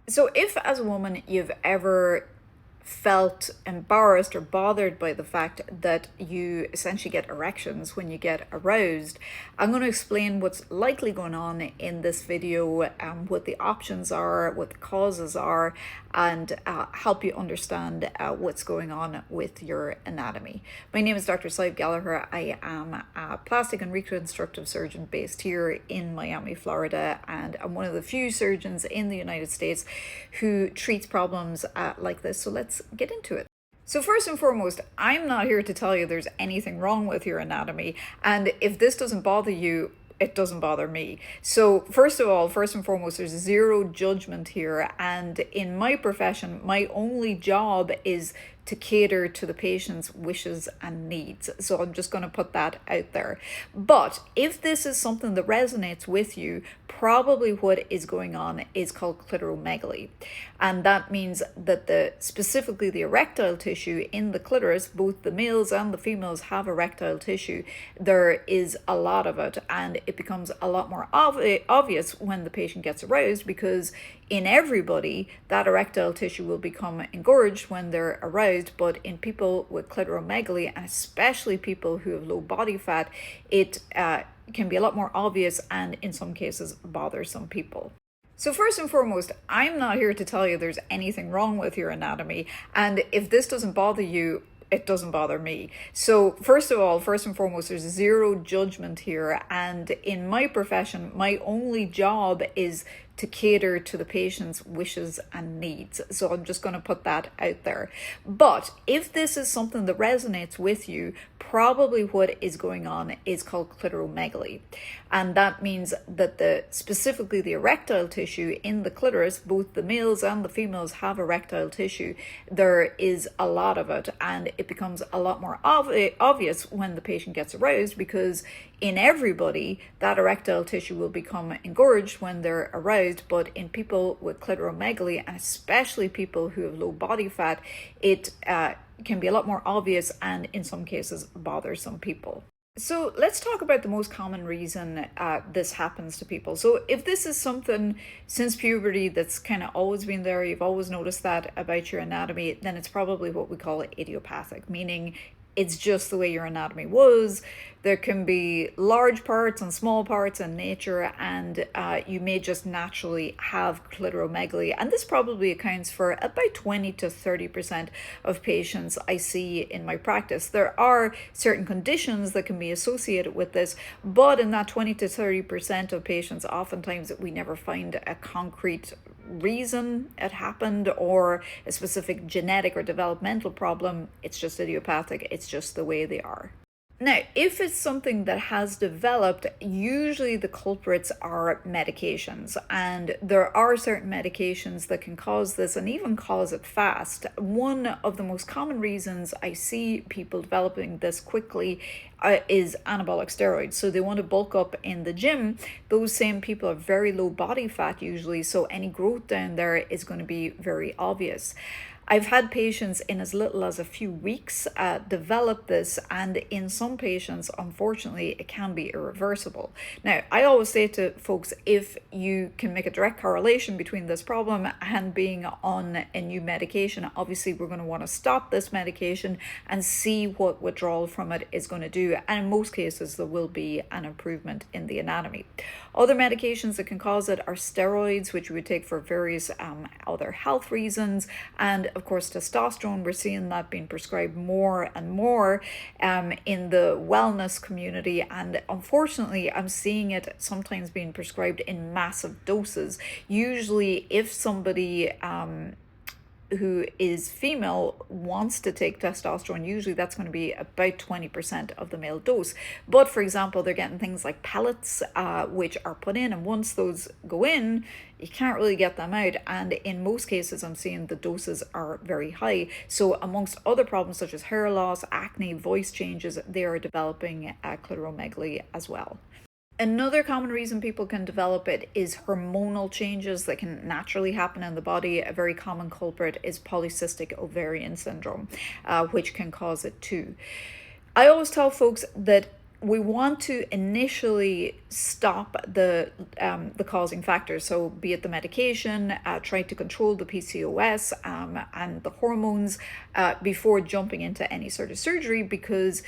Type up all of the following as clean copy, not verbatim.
So if as a woman you've ever felt embarrassed or bothered by the fact that you essentially get erections when you get aroused, I'm going to explain what's likely going on in this video, what the options are, what the causes are, and help you understand what's going on with your anatomy. My name is Dr. Saib Gallagher. I am a plastic and reconstructive surgeon based here in Miami, Florida, and I'm one of the few surgeons in the United States who treats problems like this. So let's get into it. So first and foremost, I'm not here to tell you there's anything wrong with your anatomy, and if this doesn't bother you, it doesn't bother me. So first of all, first and foremost, there's zero judgment here, and in my profession, my only job is to cater to the patient's wishes and needs. So I'm just going to put that out there. But if this is something that resonates with you, probably what is going on is called clitoromegaly. And that means that specifically the erectile tissue in the clitoris, both the males and the females have erectile tissue. There is a lot of it, and it becomes a lot more obvious when the patient gets aroused, because in everybody, that erectile tissue will become engorged when they're aroused, but in people with clitoromegaly, and especially people who have low body fat, it can be a lot more obvious and in some cases bother some people. So first and foremost, I'm not here to tell you there's anything wrong with your anatomy, and if this doesn't bother you, it doesn't bother me. So first of all, first and foremost, there's zero judgment here, and in my profession, my only job is to cater to the patient's wishes and needs. So I'm just going to put that out there. But if this is something that resonates with you, probably what is going on is called clitoromegaly. And that means that specifically the erectile tissue in the clitoris, both the males and the females have erectile tissue. There is a lot of it, and it becomes a lot more obvious when the patient gets aroused, because in everybody, that erectile tissue will become engorged when they're aroused, but in people with clitoromegaly, and especially people who have low body fat, it can be a lot more obvious and in some cases bother some people. So let's talk about the most common reason this happens to people. So if this is something since puberty that's kind of always been there, you've always noticed that about your anatomy, then it's probably what we call idiopathic, meaning it's just the way your anatomy was. There can be large parts and small parts in nature, and you may just naturally have clitoromegaly. And this probably accounts for about 20 to 30% of patients I see in my practice. There are certain conditions that can be associated with this, but in that 20 to 30% of patients, oftentimes we never find a concrete reason it happened or a specific genetic or developmental problem. It's just idiopathic. It's just the way they are. Now, if it's something that has developed, usually the culprits are medications, and there are certain medications that can cause this and even cause it fast. One of the most common reasons I see people developing this quickly is anabolic steroids. So they want to bulk up in the gym. Those same people are very low body fat usually, so any growth down there is going to be very obvious. I've had patients in as little as a few weeks develop this, and in some patients, unfortunately, it can be irreversible. Now, I always say to folks, if you can make a direct correlation between this problem and being on a new medication, obviously we're going to want to stop this medication and see what withdrawal from it is going to do. And in most cases, there will be an improvement in the anatomy. Other medications that can cause it are steroids, which we would take for various other health reasons, and of course testosterone. We're seeing that being prescribed more and more in the wellness community, and unfortunately I'm seeing it sometimes being prescribed in massive doses. Usually if somebody who is female wants to take testosterone, usually that's going to be about 20% of the male dose. But for example, they're getting things like pellets, which are put in, and once those go in, you can't really get them out. And in most cases, I'm seeing the doses are very high. So amongst other problems such as hair loss, acne, voice changes, they are developing clitoromegaly as well. Another common reason people can develop it is hormonal changes that can naturally happen in the body. A very common culprit is polycystic ovarian syndrome, which can cause it too. I always tell folks that we want to initially stop the causing factors. So be it the medication, try to control the PCOS and the hormones before jumping into any sort of surgery, because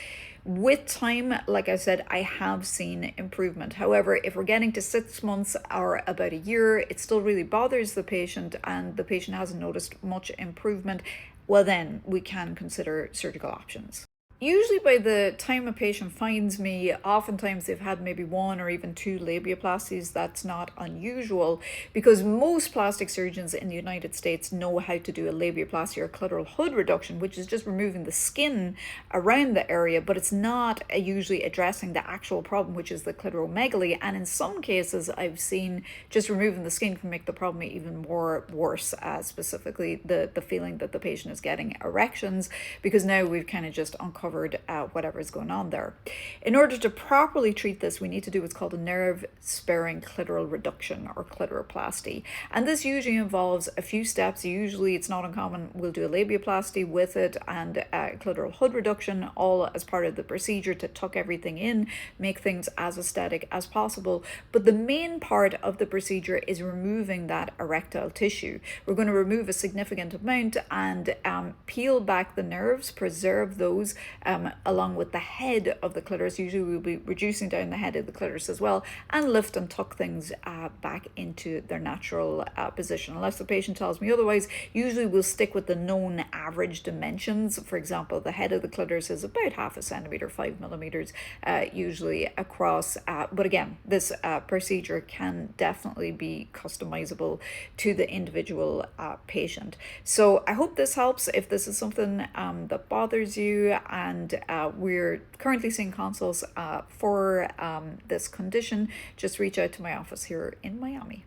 with time, like I said, I have seen improvement. However, if we're getting to 6 months or about a year, it still really bothers the patient and the patient hasn't noticed much improvement, well, then we can consider surgical options. Usually by the time a patient finds me, oftentimes they've had maybe one or even two labiaplasties. That's not unusual because most plastic surgeons in the United States know how to do a labiaplasty or clitoral hood reduction, which is just removing the skin around the area, but it's not usually addressing the actual problem, which is the clitoromegaly. And in some cases, I've seen just removing the skin can make the problem even more worse, specifically the feeling that the patient is getting erections, because now we've kind of just uncovered whatever is going on there. In order to properly treat this, we need to do what's called a nerve-sparing clitoral reduction or clitoroplasty. And this usually involves a few steps. Usually, it's not uncommon, we'll do a labiaplasty with it and clitoral hood reduction, all as part of the procedure to tuck everything in, make things as aesthetic as possible. But the main part of the procedure is removing that erectile tissue. We're going to remove a significant amount and peel back the nerves, preserve those, along with the head of the clitoris. Usually we'll be reducing down the head of the clitoris as well, and lift and tuck things back into their natural position. Unless the patient tells me otherwise, usually we'll stick with the known average dimensions. For example, the head of the clitoris is about 0.5 centimeter, 5 millimeters, usually across. But again, this procedure can definitely be customizable to the individual patient. So I hope this helps. If this is something that bothers you, and we're currently seeing consults for this condition, just reach out to my office here in Miami.